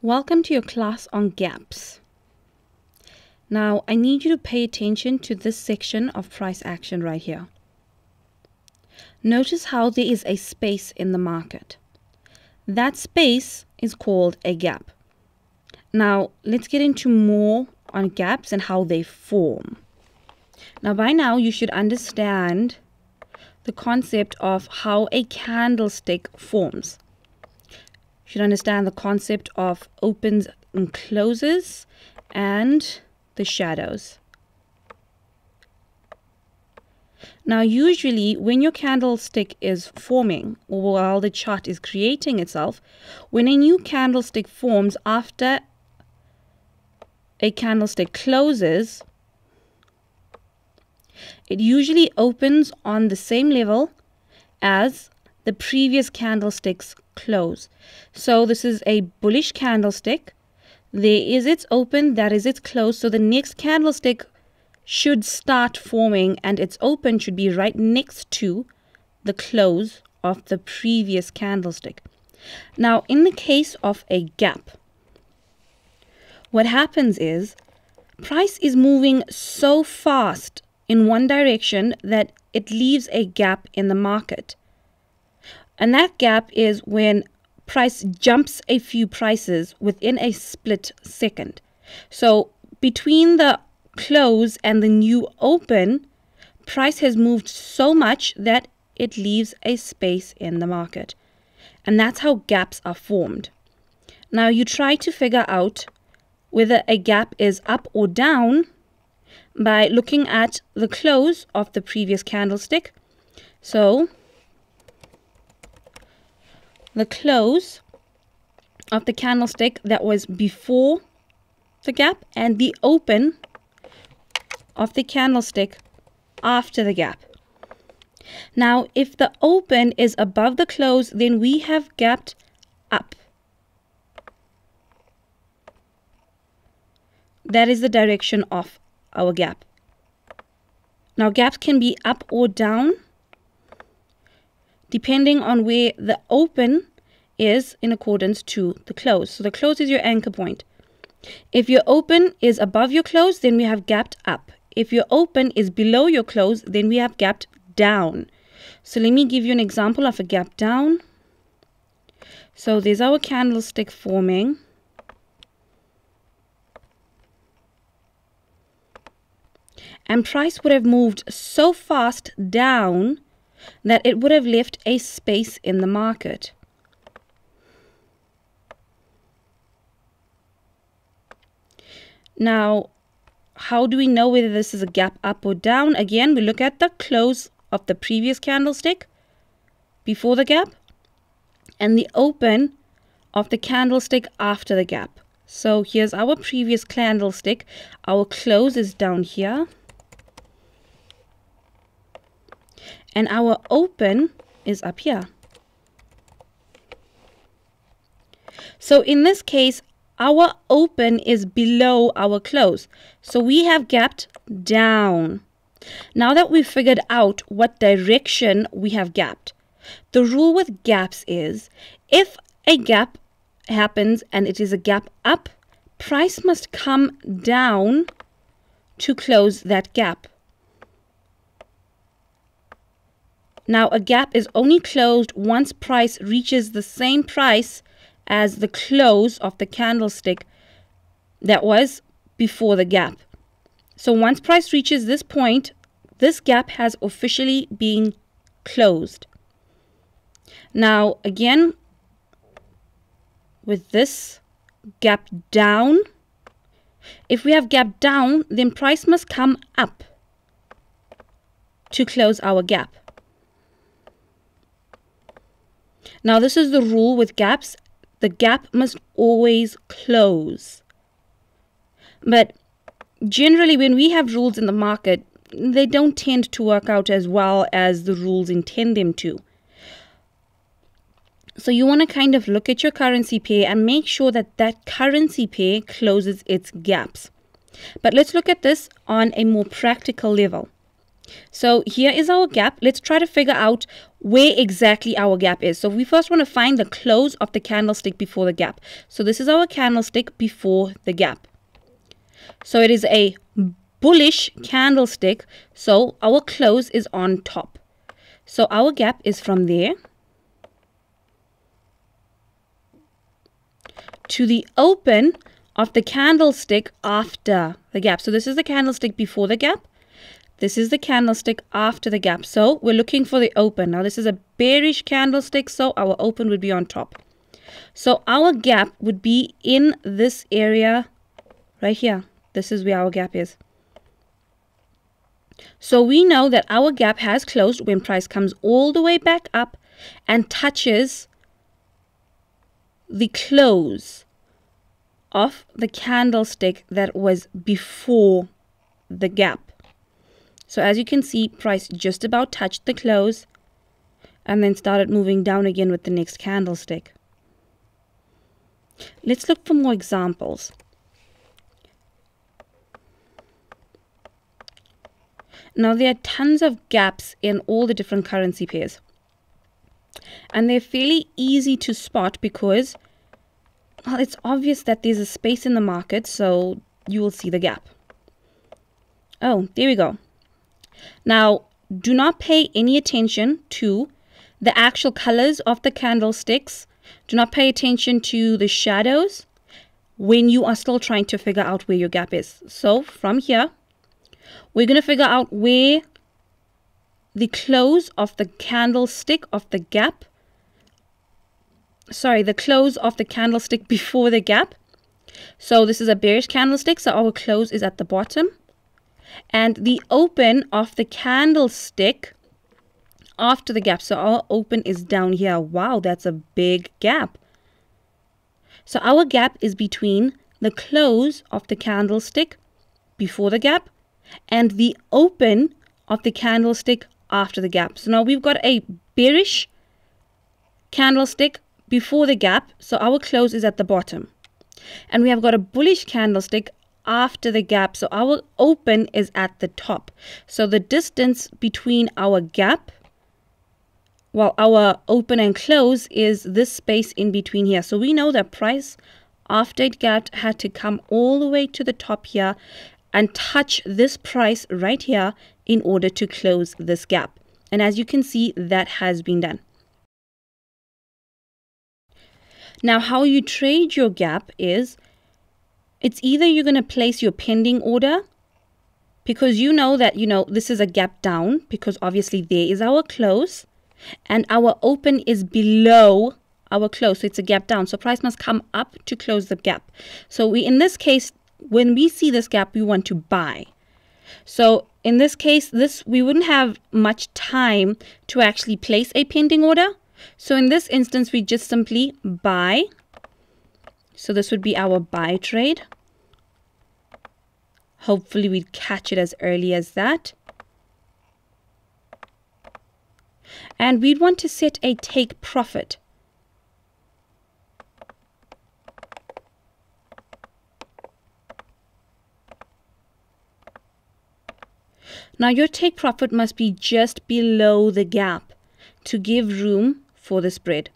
Welcome to your class on gaps. Now, I need you to pay attention to this section of price action right here. Notice how there is a space in the market. That space is called a gap. Now, let's get into more on gaps and how they form. Now, by now, you should understand the concept of how a candlestick forms. You should understand the concept of opens and closes and the shadows. Now, usually when your candlestick is forming, or while the chart is creating itself, when a new candlestick forms after a candlestick closes, it usually opens on the same level as the previous candlestick's close. So this is a bullish candlestick. There is its open, that is its close. So the next candlestick should start forming and its open should be right next to the close of the previous candlestick. Now, in the case of a gap, what happens is price is moving so fast in one direction that it leaves a gap in the market. And that gap is when price jumps a few prices within a split second. So between the close and the new open, price has moved so much that it leaves a space in the market. And that's how gaps are formed. Now you try to figure out whether a gap is up or down by looking at the close of the previous candlestick. So the close of the candlestick that was before the gap and the open of the candlestick after the gap. Now, if the open is above the close, then we have gapped up. That is the direction of our gap. Now, gaps can be up or down depending on where the open is in accordance to the close. So the close is your anchor point. If your open is above your close, then we have gapped up. If your open is below your close, then we have gapped down. So let me give you an example of a gap down. So there's our candlestick forming. And price would have moved so fast down that it would have left a space in the market. Now, how do we know whether this is a gap up or down? Again, we look at the close of the previous candlestick before the gap and the open of the candlestick after the gap. So here's our previous candlestick. Our close is down here. And our open is up here. So in this case, our open is below our close. So we have gapped down. Now that we've figured out what direction we have gapped, the rule with gaps is if a gap happens and it is a gap up, price must come down to close that gap. Now, a gap is only closed once price reaches the same price as the close of the candlestick that was before the gap. So once price reaches this point, this gap has officially been closed. Now, again, with this gap down, if we have gap down, then price must come up to close our gap. Now, this is the rule with gaps. The gap must always close. But generally, when we have rules in the market, they don't tend to work out as well as the rules intend them to. So you want to kind of look at your currency pair and make sure that that currency pair closes its gaps. But let's look at this on a more practical level. So here is our gap. Let's try to figure out where exactly our gap is. So we first want to find the close of the candlestick before the gap. So this is our candlestick before the gap. So it is a bullish candlestick. So our close is on top. So our gap is from there to the open of the candlestick after the gap. So this is the candlestick before the gap. This is the candlestick after the gap. So we're looking for the open. Now this is a bearish candlestick, so our open would be on top. So our gap would be in this area right here. This is where our gap is. So we know that our gap has closed when price comes all the way back up and touches the close of the candlestick that was before the gap. So as you can see, price just about touched the close and then started moving down again with the next candlestick. Let's look for more examples. Now there are tons of gaps in all the different currency pairs. And they're fairly easy to spot because, well, it's obvious that there's a space in the market, so you will see the gap. Oh, there we go. Now, do not pay any attention to the actual colors of the candlesticks. Do not pay attention to the shadows when you are still trying to figure out where your gap is. So from here, we're going to figure out where the close of the candlestick of the gap, the close of the candlestick before the gap. So this is a bearish candlestick, so our close is at the bottom. And the open of the candlestick after the gap. So our open is down here. Wow, that's a big gap. So our gap is between the close of the candlestick before the gap and the open of the candlestick after the gap. So now we've got a bearish candlestick before the gap. So our close is at the bottom. And we have got a bullish candlestick after the gap, so our open is at the top. So the distance between our gap, well, our open and close, is this space in between here. So we know that price after it gapped had to come all the way to the top here and touch this price right here in order to close this gap. And as you can see, that has been done. Now how you trade your gap is, it's either you're going to place your pending order because you know that, this is a gap down because obviously there is our close and our open is below our close. So it's a gap down. So price must come up to close the gap. So in this case, when we see this gap, we want to buy. So in this case, we wouldn't have much time to actually place a pending order. So in this instance, we just simply buy. So this would be our buy trade. Hopefully we'd catch it as early as that. And we'd want to set a take profit. Now your take profit must be just below the gap to give room for the spread.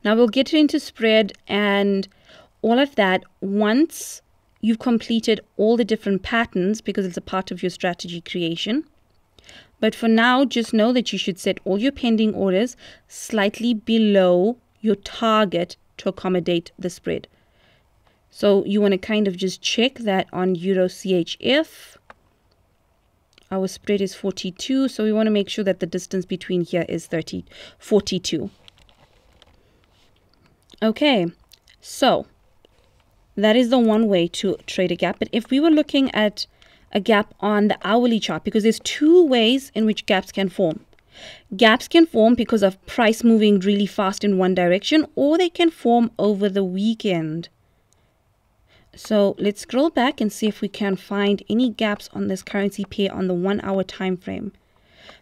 Now we'll get into spread and all of that once you've completed all the different patterns because it's a part of your strategy creation. But for now, just know that you should set all your pending orders slightly below your target to accommodate the spread. So you want to kind of just check that on Euro CHF. Our spread is 42, so we want to make sure that the distance between here is 42. Okay, so that is the one way to trade a gap. But if we were looking at a gap on the hourly chart, because there's two ways in which gaps can form. Gaps can form because of price moving really fast in one direction, or they can form over the weekend. So let's scroll back and see if we can find any gaps on this currency pair on the 1 hour time frame,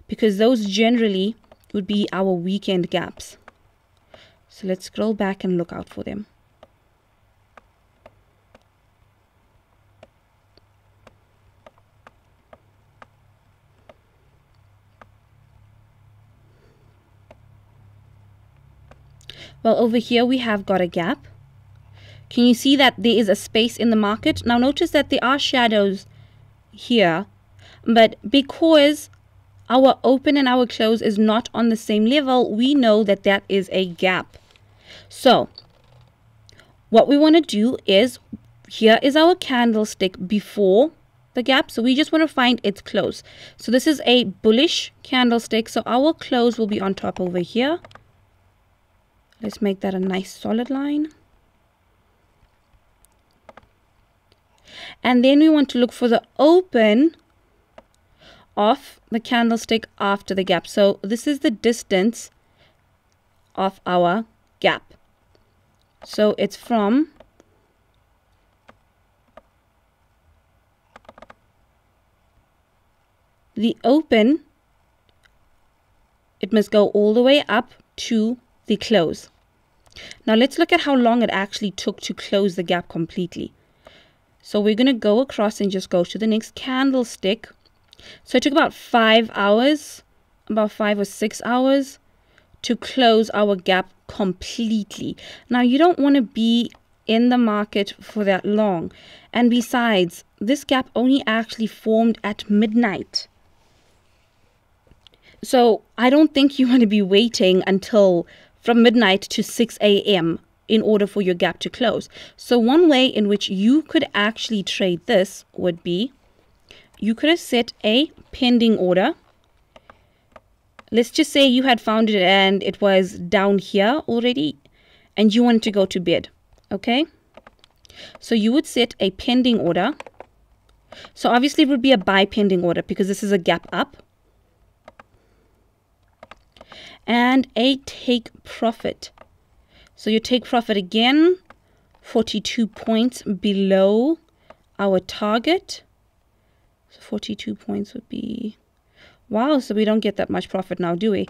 because those generally would be our weekend gaps. So let's scroll back and look out for them. Well, over here we have got a gap. Can you see that there is a space in the market? Now notice that there are shadows here, but because our open and our close is not on the same level, we know that that is a gap. So what we want to do is, here is our candlestick before the gap, so we just want to find its close. So this is a bullish candlestick, so our close will be on top over here. Let's make that a nice solid line. And then we want to look for the open of the candlestick after the gap. So this is the distance of our gap. So it's from the open, it must go all the way up to the close. Now let's look at how long it actually took to close the gap completely. So we're going to go across and just go to the next candlestick. So it took about 5 hours, about 5 or 6 hours to close our gap completely. Now you don't want to be in the market for that long. And besides, this gap only actually formed at midnight. So I don't think you want to be waiting until from midnight to 6 a.m. in order for your gap to close. So one way in which you could actually trade this would be, you could have set a pending order. Let's just say you had found it and it was down here already and you wanted to go to bid. Okay, so you would set a pending order. So obviously it would be a buy pending order because this is a gap up, and a take profit. So you take profit again, 42 points below our target. So 42 points would be, wow, so we don't get that much profit now, do we?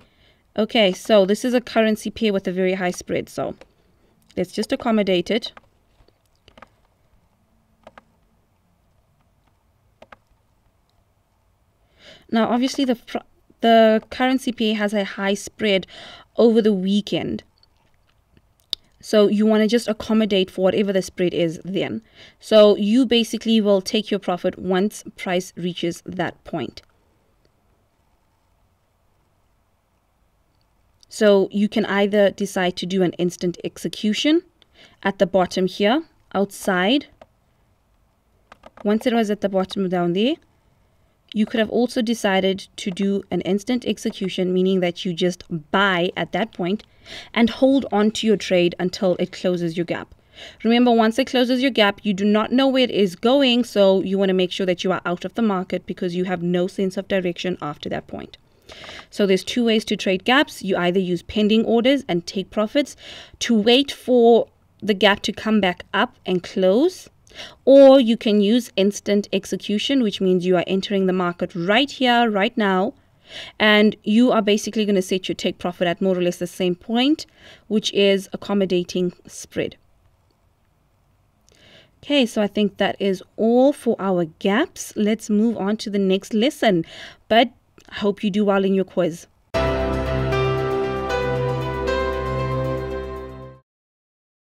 Okay, so this is a currency pair with a very high spread, so let's just accommodate it. Now obviously the currency pair has a high spread over the weekend. So you want to just accommodate for whatever the spread is then. So you basically will take your profit once price reaches that point. So you can either decide to do an instant execution at the bottom here, outside. Once it was at the bottom down there, you could have also decided to do an instant execution, meaning that you just buy at that point and hold on to your trade until it closes your gap. Remember, once it closes your gap, you do not know where it is going, so you want to make sure that you are out of the market because you have no sense of direction after that point. So there's two ways to trade gaps. You either use pending orders and take profits to wait for the gap to come back up and close, or you can use instant execution, which means you are entering the market right here, right now, and you are basically going to set your take profit at more or less the same point, which is accommodating spread. Okay, so I think that is all for our gaps. Let's move on to the next lesson, but I hope you do well in your quiz.